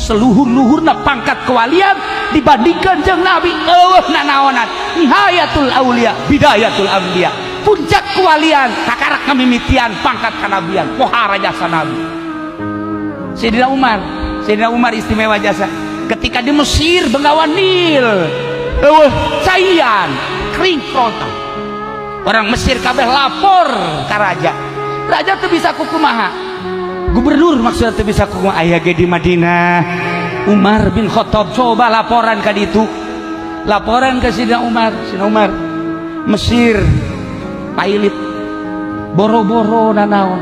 seluhur-luhurna pangkat kewalian dibandingkan jeung Nabi. Nanaonan nihayatul aulia bidayatul anbiya, puncak kewalian kakarak kamimitian pangkat kanabian pohara jasa Nabi. Sayyidina Umar istimewa jasa ketika di Mesir Bengawan Nil caian kering frontal, orang Mesir kabeh lapor ke raja tuh bisa kukumaha, gubernur maksudnya tuh bisa kukumaha aya ge di Madinah Umar bin Khattab, coba laporan ka ditu, laporan ke Sayyidina Umar Mesir pailit boro-boro nanaon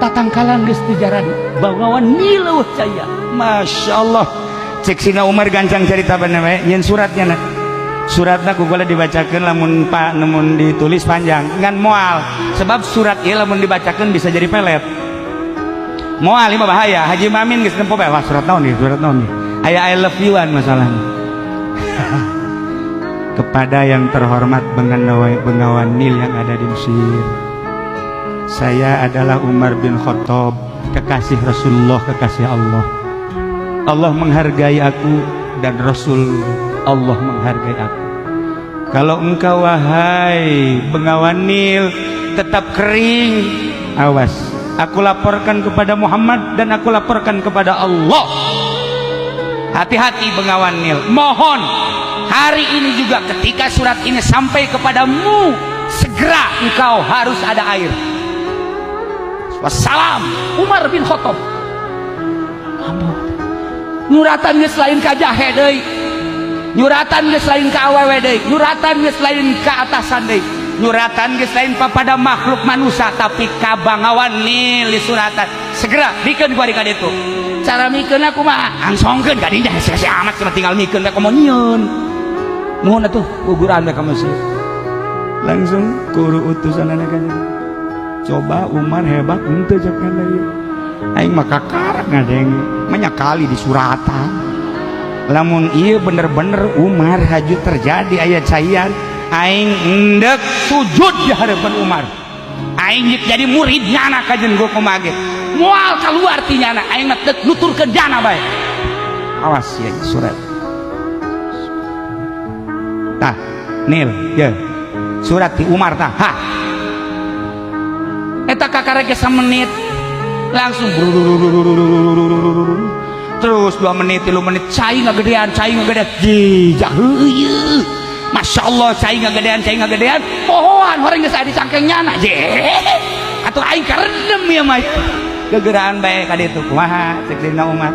tatangkalan geus dijaran Bengawan Nil caya. Masya Allah, cek Sayyidina Umar gancang cerita bener we nyen suratnya na, suratna kugula dibacakeun lamun namun ditulis panjang ngan moal, sebab surat ieu lamun dibacakeun bisa jadi pelet moal ieu bahaya. Haji Mamin geus nempo bae, wah surat naon nih aya I love you-an masalahnya. Kepada yang terhormat Bengawan Nil yang ada di Mesir, saya adalah Umar bin Khattab, kekasih Rasulullah, kekasih Allah. Allah menghargai aku dan Rasul Allah menghargai aku. Kalau engkau wahai Bengawan Nil tetap kering, awas, aku laporkan kepada Muhammad dan aku laporkan kepada Allah. Hati-hati Bengawan Nil, mohon hari ini juga ketika surat ini sampai kepadamu, segera engkau harus ada air. Wassalam Umar bin Khattab. Nyuratan geus lain ka jahe deui, nyuratan geus lain ka awewe deui, nyuratan geus lain ka atasan deui, nyuratan geus lain pada makhluk manusia, tapi ka Bengawan Nil di suratan segera dikeun ku ari ka ditu. Cara mikeun aku mah angsongkeun ka dinya hese amat cuma tinggal mikeun we komo nyieun. Nuhun atuh guguran we ka Mesir. Langsung kuru utusanana ka ditu. Coba Umar hebat henteu cek kana ieu. Aing mah kakarak ngadeng menyakali di suratan. Lamun ieu bener-bener Umar haju terjadi aya caian, aing endek sujud di hadapan Umar. Aing jadi muridnya anak kajen gua kumage. Moal keluar tinyana aing mah teu nuturkeun jana bae. Awas ya surat. Tah, Nil, ye. Surat di Umar tah. Ha. Eta kakarek samenit langsung terus 2 menit 3 menit cai ngagedean jijak heuyeul. Masya Allah cai ngagedean pohoan horeng geus aya di cangkengnyana je atuh aing karedem ieu mah gegeraan bae ka ditu kumaha cek Sayyidina Umar.